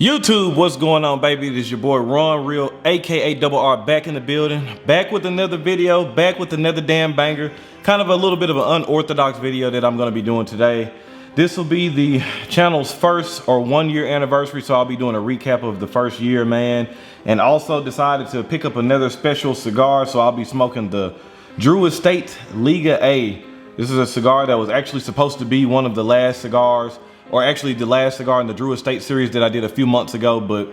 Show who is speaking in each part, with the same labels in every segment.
Speaker 1: YouTube, what's going on, baby? It is your boy Ron Real, aka Double R, back in the building, back with another video, back with another damn banger. Kind of a little bit of an unorthodox video that I'm going to be doing today. This will be the channel's first or 1 year anniversary, so I'll be doing a recap of the first year, man. And also decided to pick up another special cigar, so I'll be smoking the Drew Estate Liga A. This is a cigar that was actually supposed to be one of the last cigars, or actually the last cigar in the Drew Estate series that I did a few months ago, but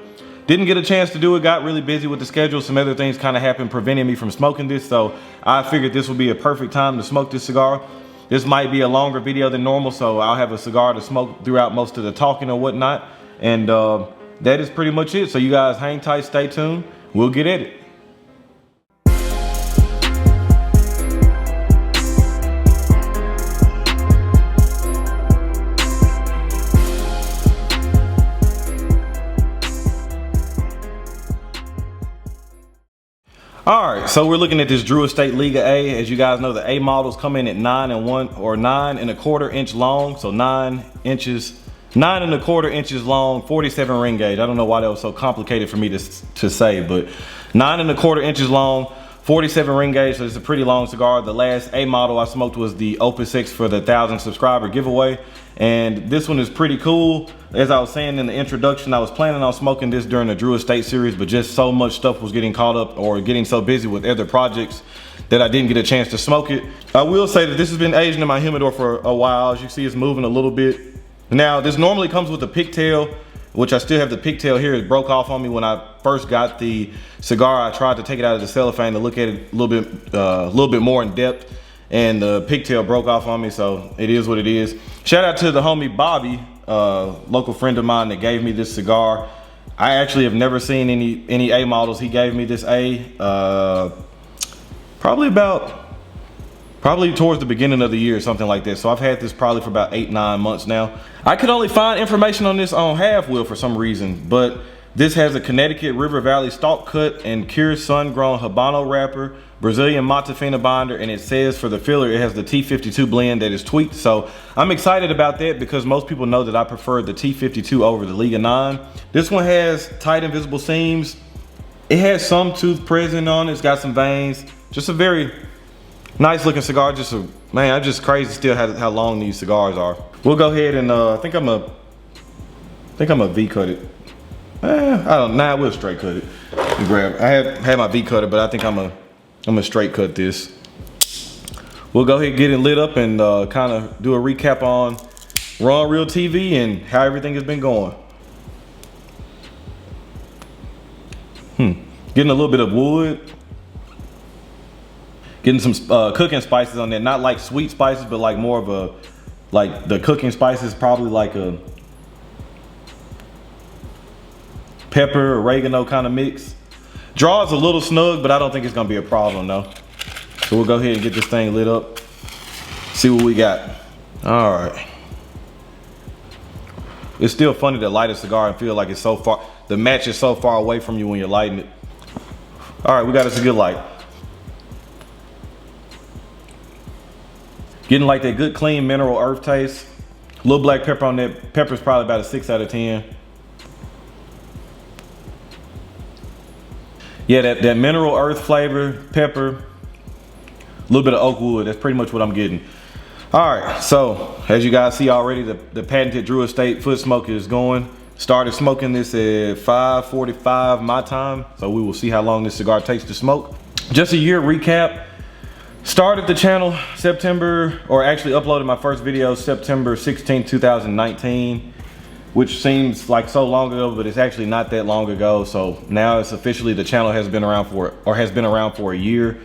Speaker 1: didn't get a chance to do it. Got really busy with the schedule. Some other things kind of happened preventing me from smoking this, so I figured this would be a perfect time to smoke this cigar. This might be a longer video than normal, so I'll have a cigar to smoke throughout most of the talking or whatnot. And that is pretty much it. So you guys hang tight, stay tuned. We'll get at it. All right, so we're looking at this Drew Estate Liga A. As you guys know, the A models come in at 9 1/4 inch long, so 9 1/4 inches long, 47 ring gauge. I don't know why that was so complicated for me to say, but 9 1/4 inches long, 47 ring gauge, so it's a pretty long cigar. The last A model I smoked was the Opus X for the 1,000 subscriber giveaway, and this one is pretty cool. As I was saying in the introduction, I was planning on smoking this during the Drew Estate series, but just so much stuff was getting caught up or getting so busy with other projects that I didn't get a chance to smoke it. I will say that this has been aging in my humidor for a while. As you see, it's moving a little bit. Now, this normally comes with a pigtail, which I still have the pigtail here. It broke off on me when I first got the cigar. I tried to take it out of the cellophane to look at it a little bit more in depth, and the pigtail broke off on me, so it is what it is. Shout out to the homie Bobby, local friend of mine that gave me this cigar. I actually have never seen any A models. He gave me this A probably towards the beginning of the year or something like that. So I've had this probably for about 8-9 months now. I could only find information on this on Half Wheel for some reason, but this has a Connecticut River Valley Stalk cut and cured sun-grown Habano wrapper, Brazilian Fina binder, and it says for the filler it has the T52 blend that is tweaked. So I'm excited about that because most people know that I prefer the T52 over the Liga 9. This one has tight invisible seams. It has some tooth present on it. It's got some veins. Just a very nice looking cigar. Man, I'm just crazy still how long these cigars are. We'll go ahead and I think I'm a V cut it. We'll straight cut it. I had my V cutter, but I think I'm a straight cut this. We'll go ahead and get it lit up and kind of do a recap on RonRealTV and how everything has been going. Getting a little bit of wood. Getting some cooking spices on there. Not like sweet spices, but like more of like the cooking spices, probably like a pepper, oregano kind of mix. Draw is a little snug, but I don't think it's gonna be a problem though. So we'll go ahead and get this thing lit up. See what we got. All right. It's still funny to light a cigar and feel like it's so far, the match is so far away from you when you're lighting it. All right, we got us a good light. Getting like that good clean mineral earth taste. A little black pepper on that. Pepper's probably about a 6 out of 10. Yeah, that mineral earth flavor, pepper, a little bit of oak wood. That's pretty much what I'm getting. All right, so as you guys see already, the patented Drew Estate foot smoke is going. Started smoking this at 5:45 my time, so we will see how long this cigar takes to smoke. Just a year recap. Started the channel uploaded my first video September 16, 2019. Which seems like so long ago, but it's actually not that long ago. So now it's officially, the channel has been around for a year.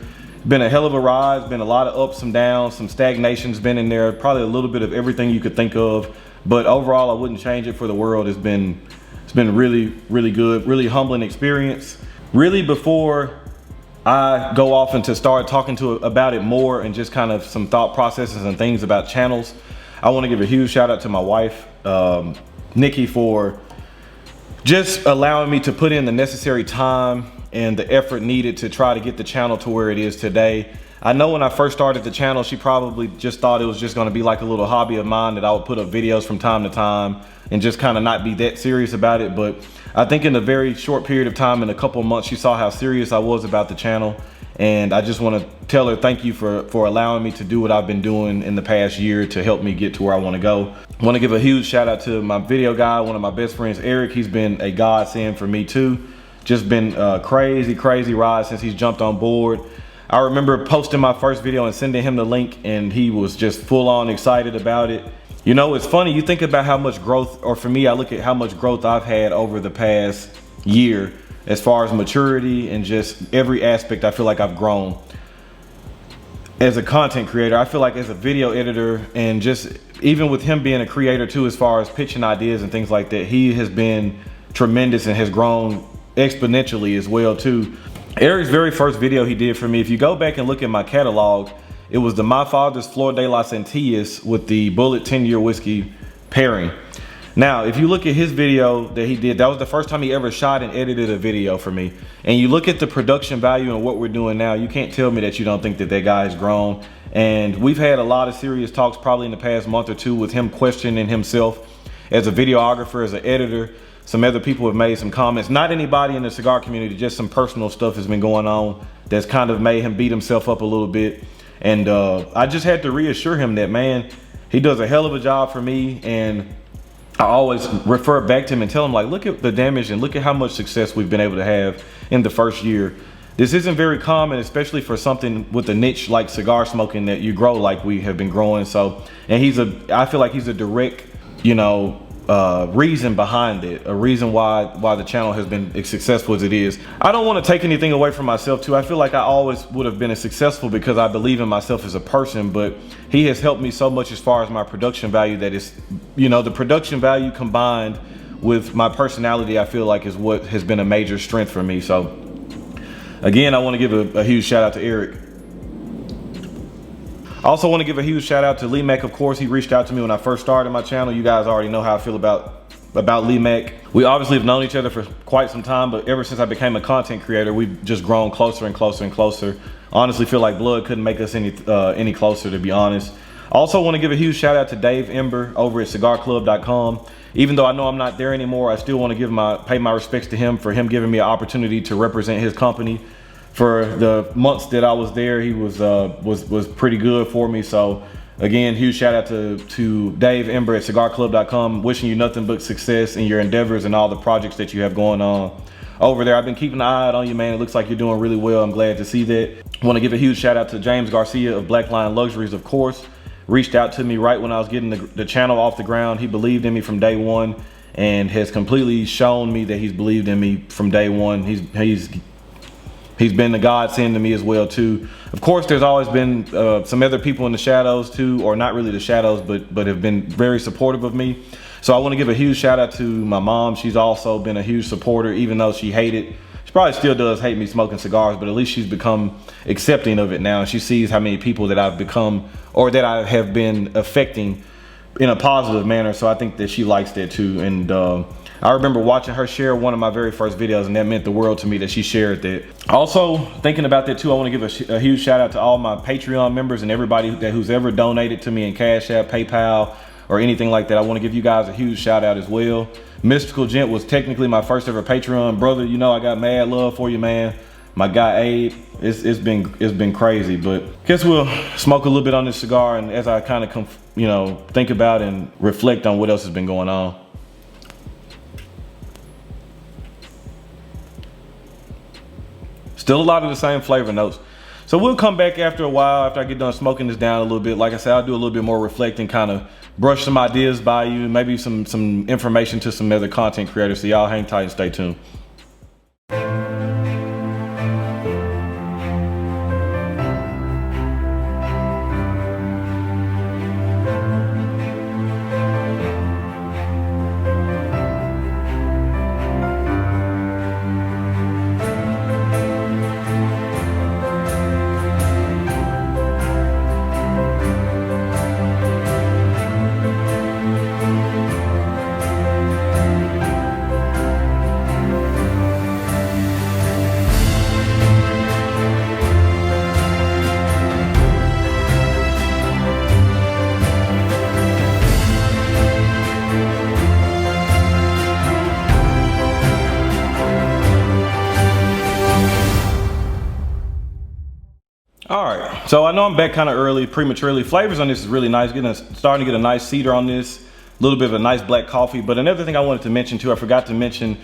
Speaker 1: Been a hell of a ride. It's been a lot of ups and downs, some stagnation's been in there, probably a little bit of everything you could think of. But overall, I wouldn't change it for the world. It's been really, really good, really humbling experience. Really, before I go off and to start talking about it more and just kind of some thought processes and things about channels, I want to give a huge shout out to my wife, Nikki, for just allowing me to put in the necessary time and the effort needed to try to get the channel to where it is today. I know when I first started the channel, she probably just thought it was just gonna be like a little hobby of mine that I would put up videos from time to time and just kind of not be that serious about it. But I think in a very short period of time, in a couple of months, she saw how serious I was about the channel. And I just want to tell her thank you for allowing me to do what I've been doing in the past year to help me get to where I want to go. I want to give a huge shout out to my video guy, one of my best friends, Eric. He's been a godsend for me too. Just been a crazy ride since he's jumped on board. I remember posting my first video and sending him the link, and he was just full on excited about it. You know, it's funny, you think about how much growth, or for me, I look at how much growth I've had over the past year as far as maturity and just every aspect. I feel like I've grown as a content creator. I feel like as a video editor, and just even with him being a creator too, as far as pitching ideas and things like that, he has been tremendous and has grown exponentially as well too. Eric's very first video he did for me, if you go back and look at my catalog, it was the My Father's Flor de las Antillas with the Bullet 10-year whiskey pairing. Now, if you look at his video that he did, that was the first time he ever shot and edited a video for me. And you look at the production value and what we're doing now, you can't tell me that you don't think that that guy has grown. And we've had a lot of serious talks probably in the past month or two with him questioning himself as a videographer, as an editor. Some other people have made some comments, not anybody in the cigar community, just some personal stuff has been going on that's kind of made him beat himself up a little bit. And I just had to reassure him that, man, he does a hell of a job for me. And I always refer back to him and tell him, like, look at the damage and look at how much success we've been able to have in the first year. This isn't very common, especially for something with a niche like cigar smoking that you grow like we have been growing. So, and I feel like he's a direct, you know, reason behind it, a reason why the channel has been as successful as it is. I don't want to take anything away from myself too. I feel like I always would have been as successful because I believe in myself as a person, but he has helped me so much as far as my production value that is, you know, the production value combined with my personality, I feel like is what has been a major strength for me. So again, I want to give a huge shout out to Eric. I also want to give a huge shout out to Lee Mack. Of course, he reached out to me when I first started my channel. You guys already know how I feel about Lee Mack. We obviously have known each other for quite some time, but ever since I became a content creator, we've just grown closer and closer and closer. Honestly, feel like blood couldn't make us any closer, to be honest. Also want to give a huge shout out to Dave Ember over at cigarclub.com. Even though I know I'm not there anymore, I still want to pay my respects to him for him giving me an opportunity to represent his company. For the months that I was there, he was pretty good for me. So again, huge shout out to Dave Ember at cigarclub.com. Wishing you nothing but success in your endeavors and all the projects that you have going on over there. I've been keeping an eye out on you, man. It looks like you're doing really well. I'm glad to see that. I want to give a huge shout out to James Garcia of Black Lion Luxuries, of course. Reached out to me right when I was getting the channel off the ground. He believed in me from day one and has completely shown me that he's believed in me from day one. He's been a godsend to me as well too. Of course, there's always been some other people in the shadows too, or not really the shadows, but have been very supportive of me. So I want to give a huge shout out to my mom. She's also been a huge supporter, even though she probably still does hate me smoking cigars, but at least she's become accepting of it now. And she sees how many people that I've become, or that I have been affecting in a positive manner. So I think that she likes that too. And I remember watching her share one of my very first videos, and that meant the world to me that she shared that. Also, thinking about that too, I want to give a huge shout out to all my Patreon members and everybody who's ever donated to me in Cash App, PayPal, or anything like that. I want to give you guys a huge shout out as well. Mystical Gent was technically my first ever Patreon. Brother, you know I got mad love for you, man. My guy Abe, it's been crazy, but guess we'll smoke a little bit on this cigar, and as I kind of think about and reflect on what else has been going on. Still a lot of the same flavor notes. So we'll come back after a while, after I get done smoking this down a little bit. Like I said, I'll do a little bit more reflecting, kind of brush some ideas by you, maybe some information to some other content creators. So y'all hang tight and stay tuned. So I know I'm back kind of early, prematurely. Flavors on this is really nice. Starting to get a nice cedar on this, a little bit of a nice black coffee. But another thing I wanted to mention too, I forgot to mention,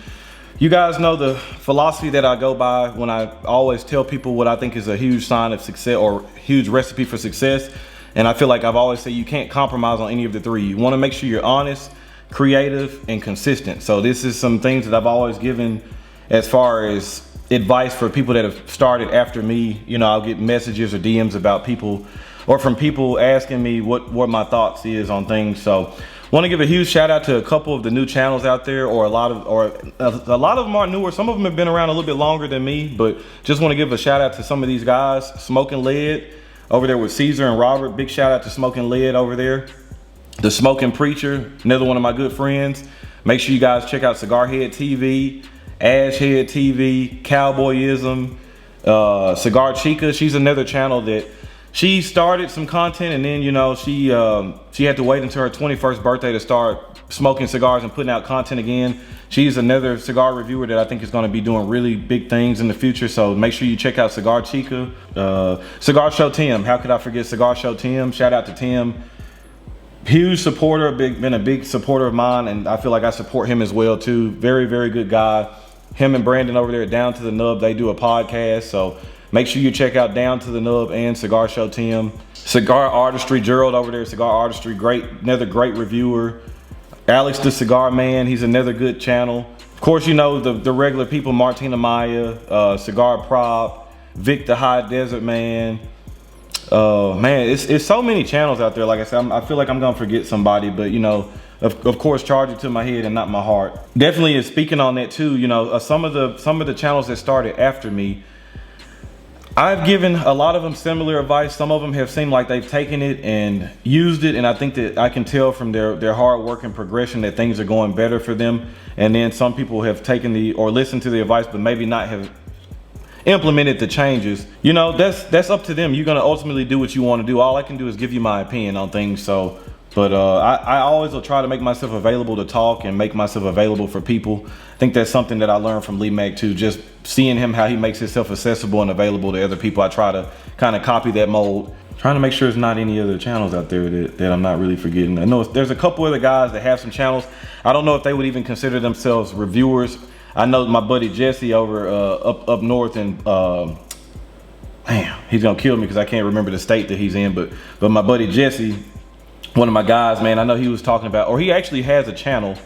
Speaker 1: you guys know the philosophy that I go by when I always tell people what I think is a huge sign of success or huge recipe for success. And I feel like I've always said you can't compromise on any of the three. You want to make sure you're honest, creative, and consistent. So this is some things that I've always given as far as advice for people that have started after me. You know, I'll get messages or DMs about people or from people asking me what my thoughts is on things. So want to give a huge shout out to a couple of the new channels out there, or a lot of them are newer. Some of them have been around a little bit longer than me, but just want to give a shout out to some of these guys. Smoking Lead over there with Caesar and Robert. Big shout out to Smoking Lead over there. The Smoking Preacher, another one of my good friends. Make sure you guys check out Cigar Head TV, Ash Head TV, Cowboyism, Cigar Chica. She's another channel that she started some content, and then, you know, she had to wait until her 21st birthday to start smoking cigars and putting out content again. She's another cigar reviewer that I think is going to be doing really big things in the future. So make sure you check out Cigar Chica. Cigar Show Tim. How could I forget Cigar Show Tim? Shout out to Tim. Huge supporter, been a big supporter of mine, and I feel like I support him as well too. Very, very good guy. Him and Brandon over there at Down to the Nub, they do a podcast, so make sure you check out Down to the Nub and Cigar Show Tim. Cigar Artistry, Gerald over there at Cigar Artistry, another great reviewer. Alex the Cigar Man, he's another good channel. Of course, you know the regular people, Martina Maya, Cigar Prop, Vic the High Desert Man. Man, it's so many channels out there. Like I said, I feel like I'm gonna forget somebody, but you know, of course, charge it to my head and not my heart. Definitely is speaking on that too. You know, some of the channels that started after me, I've given a lot of them similar advice. Some of them have seemed like they've taken it and used it, and I think that I can tell from their hard work and progression that things are going better for them. And then some people have taken or listened to the advice, but maybe not have implemented the changes. You know, that's up to them. You're gonna ultimately do what you want to do. All I can do is give you my opinion on things. So, but I always will try to make myself available to talk and make myself available for people. I think that's something that I learned from Lee Mack too. Just seeing him, how he makes himself accessible and available to other people. I try to kind of copy that mold. Trying to make sure there's not any other channels out there that I'm not really forgetting. I know there's a couple other guys that have some channels. I don't know if they would even consider themselves reviewers. I know my buddy Jesse over up north, and man, he's gonna kill me because I can't remember the state that he's in. But my buddy Jesse, one of my guys, man, I know he was talking about, or he actually has a channel,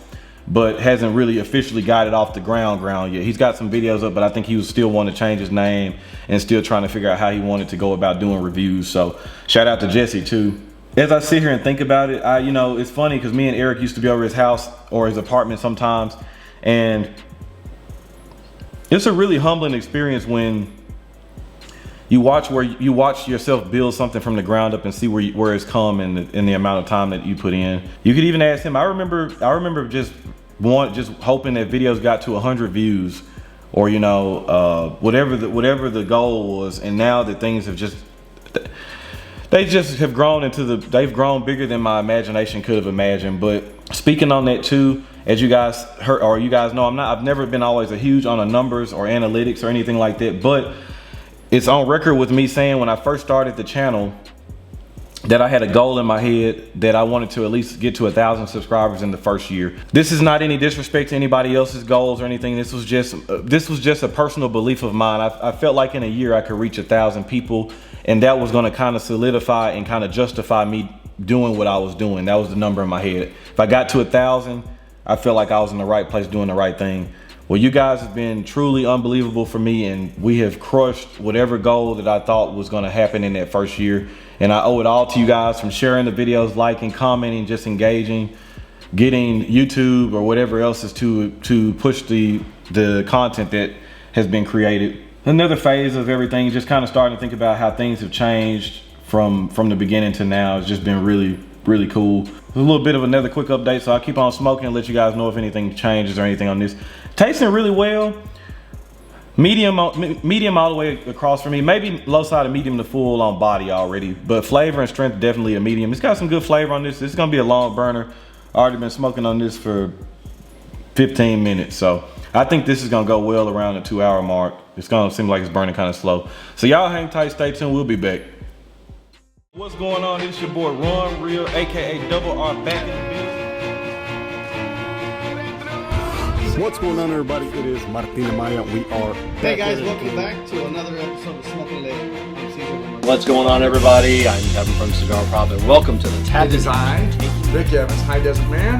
Speaker 1: but hasn't really officially got it off the ground yet. He's got some videos up, but I think he was still wanting to change his name and still trying to figure out how he wanted to go about doing reviews. So shout out to Jesse too. As I sit here and think about it, you know, it's funny because me and Eric used to be over his house or his apartment sometimes, and it's a really humbling experience when you watch yourself build something from the ground up and see where it's come in the amount of time that you put in. You could even ask him. I remember just hoping that videos got to 100 views, or you know, whatever the goal was. And now that things have they've grown they've grown bigger than my imagination could have imagined. But speaking on that too, as you guys heard, or you guys know, I've never been always a huge on the numbers or analytics or anything like that, but it's on record with me saying when I first started the channel that I had a goal in my head that I wanted to at least get to 1,000 subscribers in the first year. This is not any disrespect to anybody else's goals or anything. This was just a personal belief of mine. I felt like in a year I could reach 1,000 people, and that was going to kind of solidify and kind of justify me doing what I was doing. That was the number in my head. If I got to 1,000, I felt like I was in the right place doing the right thing. Well, you guys have been truly unbelievable for me, and we have crushed whatever goal that I thought was going to happen in that first year. And I owe it all to you guys, from sharing the videos, liking, commenting, just engaging, getting YouTube or whatever else is to push the content that has been created. Another phase of everything, just kind of starting to think about how things have changed from the beginning to now. It's just been really, really cool. A little bit of another quick update, so I'll keep on smoking and let you guys know if anything changes or anything on this. Tasting really well. Medium all the way across for me. Maybe low side of medium to full on body already, but flavor and strength definitely a medium. It's got some good flavor on this. This is gonna be a long burner. I already been smoking on this for 15 minutes, so I think this is gonna go well around the 2 hour mark. It's gonna seem like it's burning kind of slow. So y'all hang tight, stay tuned. We'll be back. What's going on? It's your boy Ron Real, aka Double R, back in the business.
Speaker 2: What's going on, everybody? It is Martina Maya. We are back.
Speaker 3: Hey guys, welcome back to another episode of Smoking Late.
Speaker 4: What's going on, everybody? I'm Kevin from Cigar Profit. Welcome to the Tap
Speaker 5: Design. Rick Evans, High Desert Man.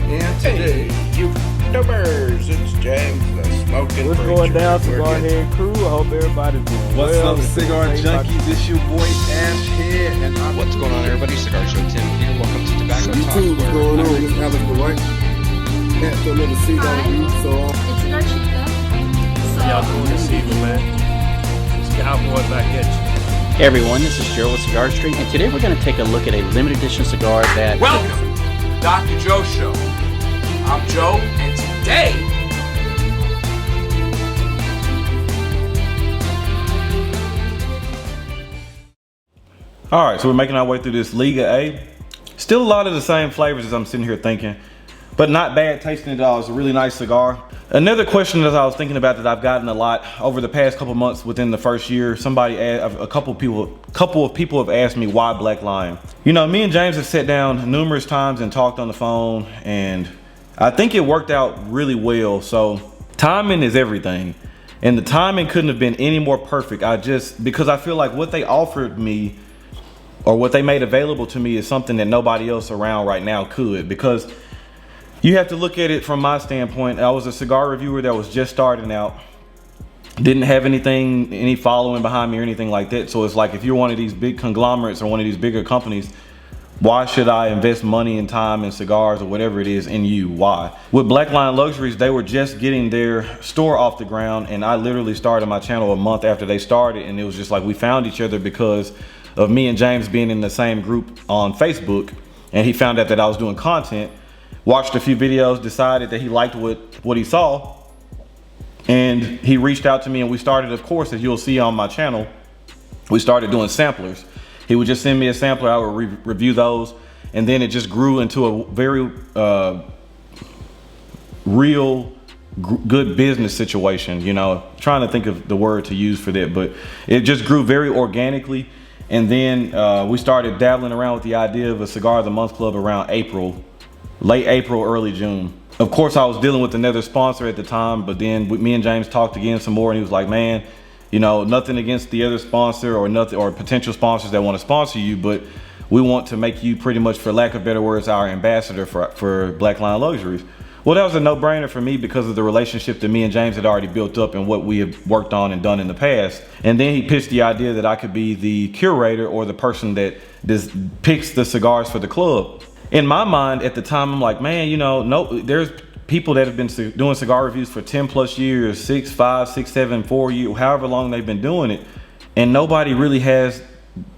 Speaker 5: And today, YouTubers, it's James, the Smoking
Speaker 6: What's
Speaker 5: Preacher.
Speaker 6: going down, Cigar Head crew? I hope everybody's doing
Speaker 2: What's
Speaker 6: well.
Speaker 2: up, Cigar Junkies? It's your boy Ash Head. And I'm
Speaker 7: What's going on, everybody? Cigar Show Tim here. Welcome to Tobacco Talk.
Speaker 2: YouTube. What's going on? It's Alex Dwight. Can't do another cigar review, so
Speaker 8: It's Cigar Chica.
Speaker 6: Y'all doing this evening, man? It's Cowboy back at you.
Speaker 4: Hey everyone, this is Gerald with Cigar Street, and today we're going to take a look at a limited edition cigar that...
Speaker 5: Welcome, Dr. Joe Show. I'm Joe, and today,
Speaker 1: All right, so we're making our way through this Liga A. Still a lot of the same flavors as I'm sitting here thinking, but not bad tasting at all. It's a really nice cigar. Another question that I was thinking about that I've gotten a lot over the past couple months within the first year, a couple of people have asked me why Black Lion. You know, me and James have sat down numerous times and talked on the phone, and I think it worked out really well. So timing is everything, and the timing couldn't have been any more perfect. Because I feel like what they offered me or what they made available to me is something that nobody else around right now could. Because you have to look at it from my standpoint. I was a cigar reviewer that was just starting out, didn't have any following behind me or anything like that. So it's like, if you're one of these big conglomerates or one of these bigger companies, why should I invest money and time in cigars or whatever it is in you? Why? With Black Lion Luxuries, they were just getting their store off the ground, and I literally started my channel a month after they started, and it was just like we found each other because of me and James being in the same group on Facebook, and he found out that I was doing content, watched a few videos, decided that he liked what he saw, and he reached out to me, and we started, of course, as you'll see on my channel, we started doing samplers. He would just send me a sampler, I would review those, and then it just grew into a very good business situation, you know, trying to think of the word to use for that, but it just grew very organically. And then we started dabbling around with the idea of a Cigar of the Month Club around late April, early June. Of course, I was dealing with another sponsor at the time, but then me and James talked again some more, and he was like, man, you know, nothing against the other sponsor or potential sponsors that want to sponsor you, but we want to make you pretty much, for lack of better words, our ambassador for Black Lion Luxuries. Well, that was a no-brainer for me because of the relationship that me and James had already built up and what we have worked on and done in the past. And then he pitched the idea that I could be the curator or the person that picks the cigars for the club. In my mind at the time, I'm like, man, you know, there's people that have been doing cigar reviews for 10 plus years, 6, 5, 6, 7, 4 years, however long they've been doing it. And nobody really has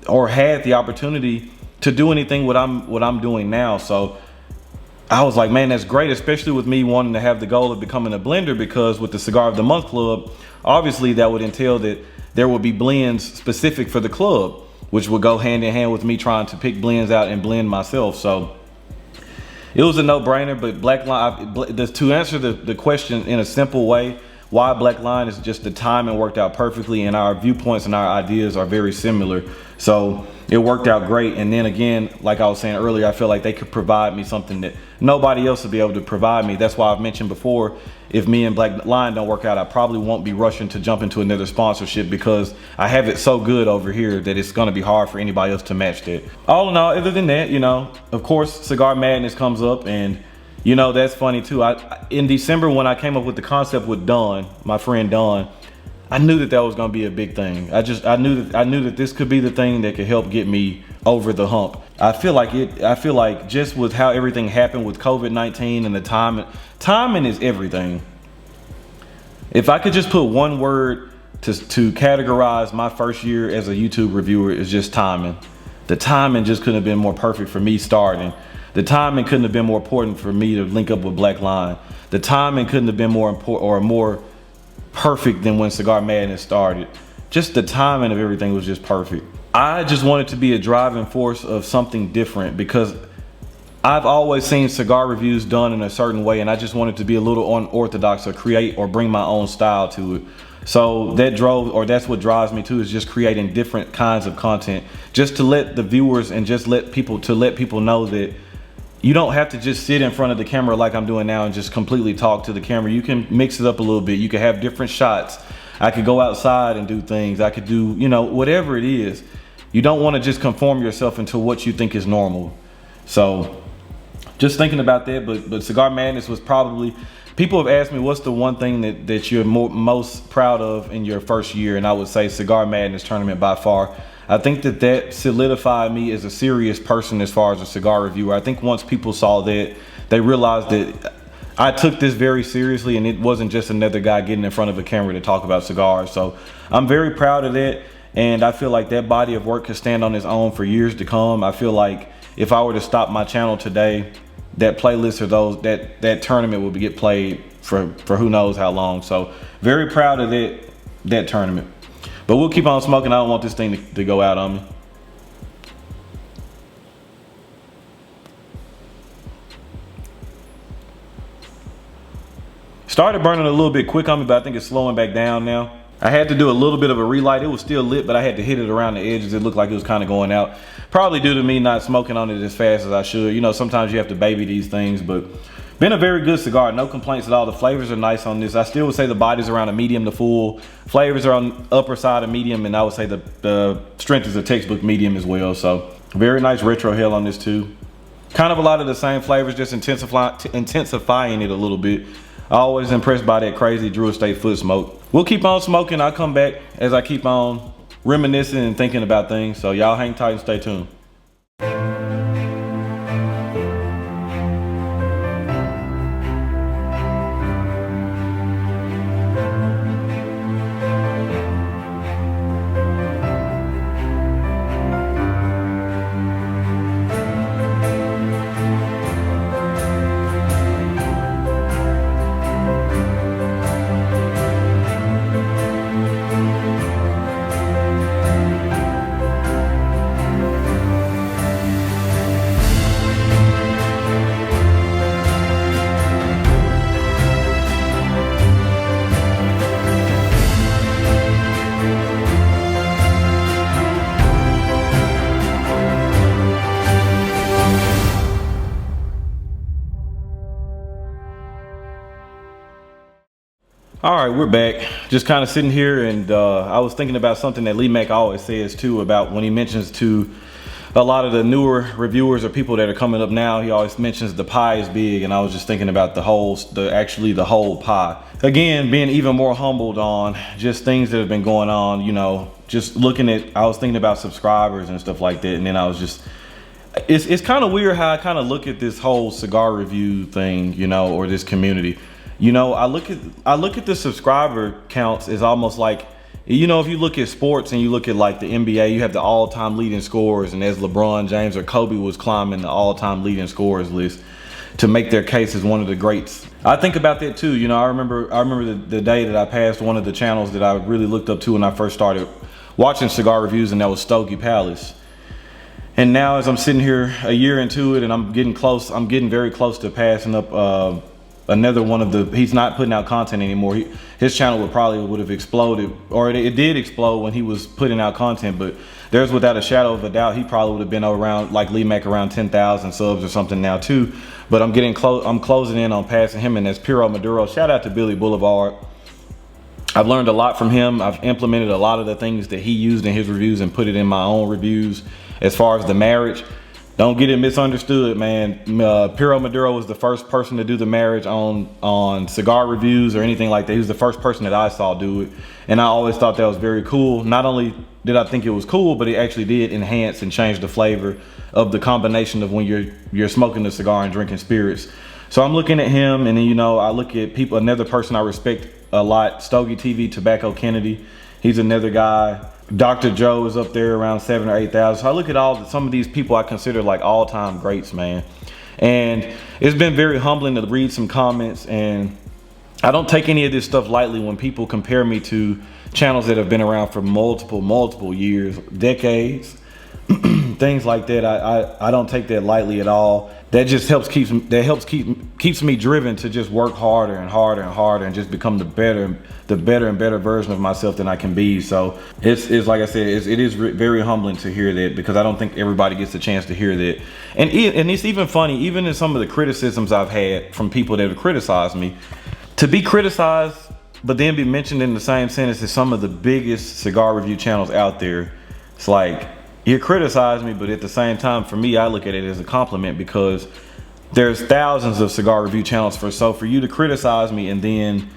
Speaker 1: or had the opportunity to do anything what I'm doing now. So I was like, man, that's great, especially with me wanting to have the goal of becoming a blender, because with the Cigar of the Month Club, obviously that would entail that there would be blends specific for the club, which would go hand in hand with me trying to pick blends out and blend myself. So it was a no-brainer. But Black Lion, to answer the question in a simple way, why Black Lion is just the timing worked out perfectly, and our viewpoints and our ideas are very similar. So it worked out great. And then again, like I was saying earlier, I feel like they could provide me something that nobody else would be able to provide me. That's why I've mentioned before, if me and Black Lion don't work out, I probably won't be rushing to jump into another sponsorship, because I have it so good over here that it's going to be hard for anybody else to match that. All in all, other than that, you know, of course, Cigar Madness comes up, and you know, that's funny too. In December, when I came up with the concept with Don, my friend Don, I knew that was going to be a big thing. I knew that this could be the thing that could help get me over the hump. I feel like just with how everything happened with COVID-19 and the timing is everything. If I could just put one word to categorize my first year as a YouTube reviewer, it's just timing. The timing just couldn't have been more perfect for me starting. The timing couldn't have been more important for me to link up with Black Lion. The timing couldn't have been more important or more perfect than when Cigar Madness started. Just the timing of everything was just perfect. I just wanted to be a driving force of something different, because I've always seen cigar reviews done in a certain way, and I just wanted to be a little unorthodox or create or bring my own style to it. So that's what drives me too, is just creating different kinds of content, just to let the viewers and just let people know that you don't have to just sit in front of the camera like I'm doing now and just completely talk to the camera. You can mix it up a little bit. You can have different shots. I could go outside and do things. I could do, you know, whatever it is. You don't want to just conform yourself into what you think is normal. So just thinking about that, but Cigar Madness was probably, people have asked me what's the one thing that you're most proud of in your first year, and I would say Cigar Madness tournament by far. I think that solidified me as a serious person as far as a cigar reviewer. I think once people saw that, they realized that I took this very seriously, and it wasn't just another guy getting in front of a camera to talk about cigars. So I'm very proud of that, and I feel like that body of work could stand on its own for years to come. I feel like if I were to stop my channel today, that playlist or that tournament would get played for who knows how long. So very proud of that tournament. But we'll keep on smoking. I don't want this thing to go out on me. Started burning a little bit quick on me, but I think it's slowing back down now. I had to do a little bit of a relight. It was still lit, but I had to hit it around the edges. It looked like it was kind of going out. Probably due to me not smoking on it as fast as I should. You know, sometimes you have to baby these things, but been a very good cigar. No complaints at all. The flavors are nice on this. I still would say the body's around a medium to full. Flavors are on the upper side of medium, and I would say the strength is a textbook medium as well. So very nice retro hail on this too. Kind of a lot of the same flavors, just intensifying it a little bit. Always impressed by that crazy Drew Estate foot smoke. We'll keep on smoking. I'll come back as I keep on reminiscing and thinking about things. So y'all hang tight and stay tuned. All right, we're back. Just kind of sitting here, and I was thinking about something that Lee Mack always says too, about when he mentions to a lot of the newer reviewers or people that are coming up now, he always mentions the pie is big, and I was just thinking about the whole pie. Again, being even more humbled on just things that have been going on, you know, just looking at, I was thinking about subscribers and stuff like that, and then I was just, it's kind of weird how I kind of look at this whole cigar review thing, you know, or this community. You know, I look at the subscriber counts as almost like, you know, if you look at sports and you look at like the NBA, you have the all-time leading scorers, and as LeBron James or Kobe was climbing the all-time leading scorers list to make their case as one of the greats. I think about that too. You know, I remember the day that I passed one of the channels that I really looked up to when I first started watching cigar reviews, and that was Stogie Palace. And now as I'm sitting here a year into it, and I'm getting very close to passing up another one of the, he's not putting out content anymore. His channel would have exploded, or it did explode when he was putting out content, but there's without a shadow of a doubt, he probably would have been around, like Lee Mack, around 10,000 subs or something now too. But I'm closing in on passing him, and that's Piro Maduro. Shout out to Billy Boulevard. I've learned a lot from him. I've implemented a lot of the things that he used in his reviews and put it in my own reviews. As far as the marriage, don't get it misunderstood, man. Piro Maduro was the first person to do the marriage on cigar reviews or anything like that. He was the first person that I saw do it, and I always thought that was very cool. Not only did I think it was cool, but it actually did enhance and change the flavor of the combination of when you're smoking the cigar and drinking spirits. So I'm looking at him, and then, you know, I look at people. Another person I respect a lot, Stogie TV, Tobacco Kennedy. He's another guy. Dr. Joe is up there around 7,000 or 8,000. So I look at some of these people I consider like all-time greats, man. And it's been very humbling to read some comments, and I don't take any of this stuff lightly when people compare me to channels that have been around for multiple years, decades, things like that. I don't take that lightly at all. that just helps keeps me driven to just work harder and harder and harder and just become the better and better version of myself than I can be. So it's like I said, it is very humbling to hear that, because I don't think everybody gets a chance to hear that. And it's even funny, even in some of the criticisms I've had from people that have criticized me, to be criticized but then be mentioned in the same sentence as some of the biggest cigar review channels out there. It's like, you criticize me, but at the same time, for me, I look at it as a compliment, because there's thousands of cigar review channels. So for you to criticize me and then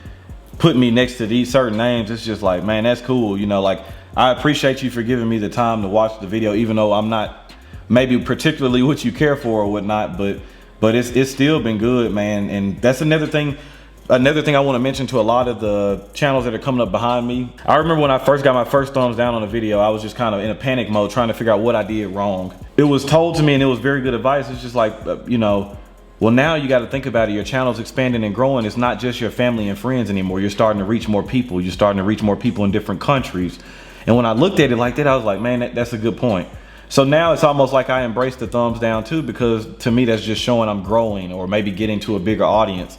Speaker 1: put me next to these certain names, it's just like, man, that's cool. You know, like, I appreciate you for giving me the time to watch the video, even though I'm not maybe particularly what you care for or whatnot, but it's still been good, man. And that's another thing I want to mention to a lot of the channels that are coming up behind me. I remember when I first got my first thumbs down on a video, I was just kind of in a panic mode trying to figure out what I did wrong. It was told to me, and it was very good advice. It's just like, you know, well, now you got to think about it. Your channel's expanding and growing. It's not just your family and friends anymore. You're starting to reach more people. You're starting to reach more people in different countries. And when I looked at it like that, I was like, man, that's a good point. So now it's almost like I embrace the thumbs down too, because to me, that's just showing I'm growing or maybe getting to a bigger audience.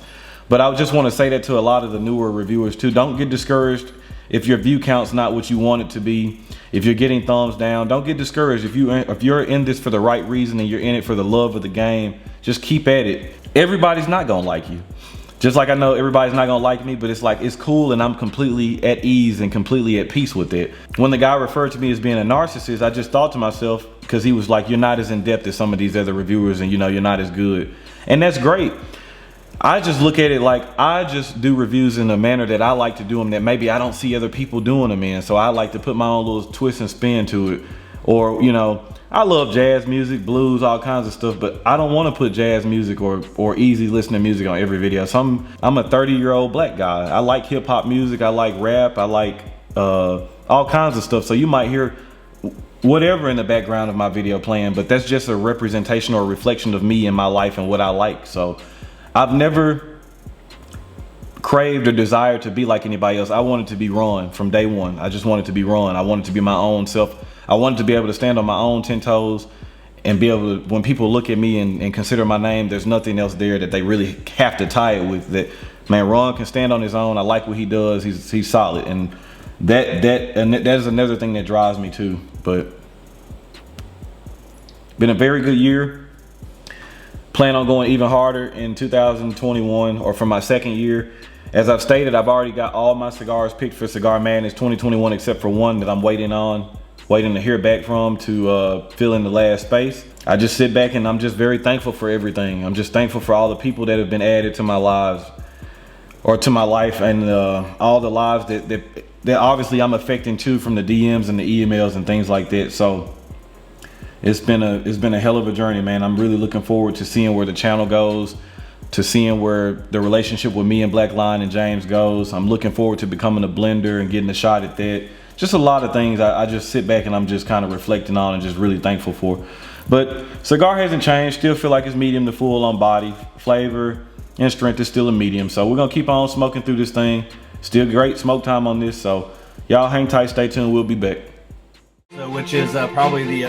Speaker 1: But I just want to say that to a lot of the newer reviewers too. Don't get discouraged if your view count's not what you want it to be. If you're getting thumbs down, don't get discouraged. If you're in this for the right reason and you're in it for the love of the game, just keep at it. Everybody's not gonna like you. Just like I know everybody's not gonna like me, but it's like, it's cool, and I'm completely at ease and completely at peace with it. When the guy referred to me as being a narcissist, I just thought to myself, because he was like, you're not as in depth as some of these other reviewers, and you know, you're not as good. And that's great. I just look at it like, I just do reviews in a manner that I like to do them, that maybe I don't see other people doing them in. So I like to put my own little twist and spin to it. Or, you know, I love jazz music, blues, all kinds of stuff, but I don't want to put jazz music or easy listening music on every video. So I'm a 30-year-old black guy. I like hip hop music. I like rap. I like all kinds of stuff. So you might hear whatever in the background of my video playing, but that's just a representation or a reflection of me and my life and what I like. So I've never craved or desired to be like anybody else. I wanted to be Ron from day one. I just wanted to be Ron. I wanted to be my own self. I wanted to be able to stand on my own 10 toes and be able to, when people look at me and consider my name, there's nothing else there that they really have to tie it with. That, man, Ron can stand on his own. I like what he does. He's solid. And that is another thing that drives me too. But been a very good year. Plan on going even harder in 2021, or for my second year. As I've stated, I've already got all my cigars picked for Cigar Madness 2021, except for one that I'm waiting to hear back from to fill in the last space. I just sit back and I'm just very thankful for everything. I'm just thankful for all the people that have been added to my lives, or to my life, and all the lives that obviously I'm affecting too, from the DMs and the emails and things like that. So it's been a hell of a journey, man. I'm really looking forward to seeing where the channel goes, to seeing where the relationship with me and Black Lion and James goes. I'm looking forward to becoming a blender and getting a shot at that. Just a lot of things I just sit back and I'm just kind of reflecting on and just really thankful for. But cigar hasn't changed. Still feel like it's medium to full on body. Flavor and strength is still a medium. So we're gonna keep on smoking through this thing. Still great smoke time on this. So y'all hang tight, stay tuned. We'll be back.
Speaker 8: So, which is probably the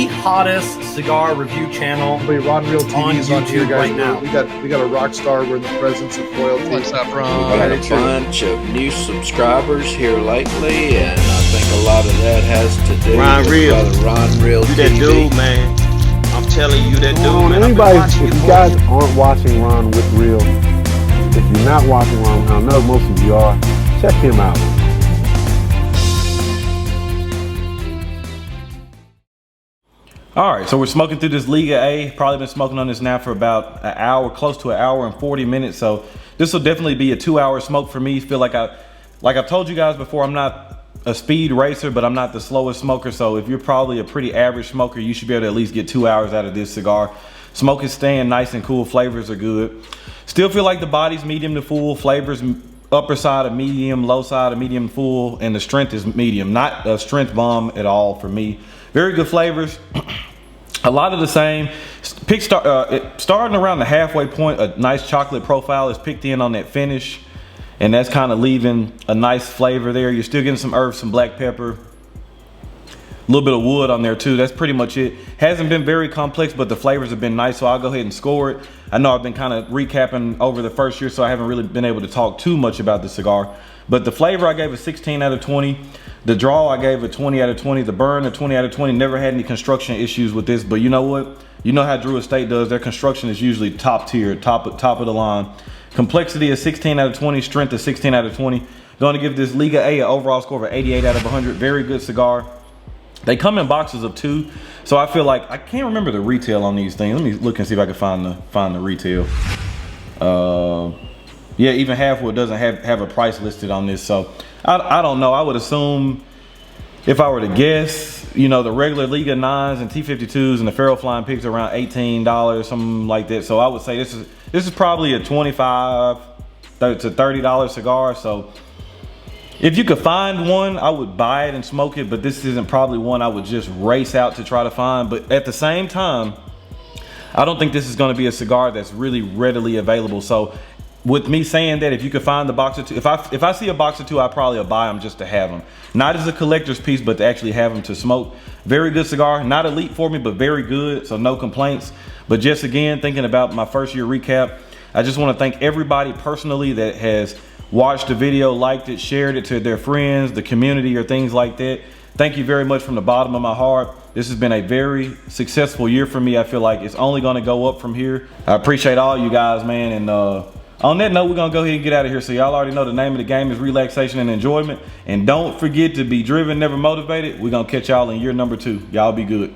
Speaker 8: hottest cigar review channel
Speaker 2: RonRealTV is on here, guys.
Speaker 8: right now.
Speaker 2: We got a rock star. We're in the presence of royalty.
Speaker 7: What's up, Ron?
Speaker 5: We got a bunch of new subscribers here lately, and I think a lot of that has to do with RonRealTV.
Speaker 6: You that dude, man. I'm telling you, that dude, man.
Speaker 2: Anybody, if you guys aren't watching Ron with Real, if you're not watching Ron, I know most of you are, check him out.
Speaker 1: All right, so we're smoking through this Liga A. Probably been smoking on this now for about an hour, close to an hour and 40 minutes. So this will definitely be a 2-hour smoke for me. Feel like I've told you guys before, I'm not a speed racer, but I'm not the slowest smoker. So if you're probably a pretty average smoker, you should be able to at least get 2 hours out of this cigar. Smoke is staying nice and cool. Flavors are good. Still feel like the body's medium to full. Flavors upper side of medium, low side of medium full, and the strength is medium. Not a strength bomb at all for me. Very good flavors. A lot of the same. Starting around the halfway point, a nice chocolate profile is picked in on that finish, and that's kind of leaving a nice flavor there. You're still getting some herbs, some black pepper. A little bit of wood on there too. That's pretty much it. Hasn't been very complex, but the flavors have been nice, so I'll go ahead and score it. I know I've been kind of recapping over the first year, so I haven't really been able to talk too much about the cigar. But the flavor, I gave a 16 out of 20. The draw, I gave a 20 out of 20. The burn, a 20 out of 20. Never had any construction issues with this, but you know what? You know how Drew Estate does. Their construction is usually top tier, top of the line. Complexity is 16 out of 20. Strength is 16 out of 20. Going to give this Liga A an overall score of 88 out of 100. Very good cigar. They come in boxes of 2, so I feel like I can't remember the retail on these things. Let me look and see if I can find the retail. Yeah, even Halfwood doesn't have a price listed on this, so I don't know. I would assume, if I were to guess, you know, the regular Liga 9s and T52s and the Feral Flying Pigs are around $18, something like that. So I would say this is probably a $25 to $30 cigar. So if you could find one, I would buy it and smoke it, but this isn't probably one I would just race out to try to find. But at the same time, I don't think this is going to be a cigar that's really readily available. So with me saying that, if you could find the box of 2, if I see a box of 2, I probably will buy them just to have them. Not as a collector's piece, but to actually have them to smoke. Very good cigar. Not elite for me, but very good, so no complaints. But just again, thinking about my first year recap, I just want to thank everybody personally that has watched the video, liked it, shared it to their friends, the community, or things like that. Thank you very much from the bottom of my heart. This has been a very successful year for me. I feel like it's only going to go up from here. I appreciate all you guys, man. And on that note, we're going to go ahead and get out of here. So y'all already know the name of the game is relaxation and enjoyment. And don't forget to be driven, never motivated. We're going to catch y'all in year number 2. Y'all be good.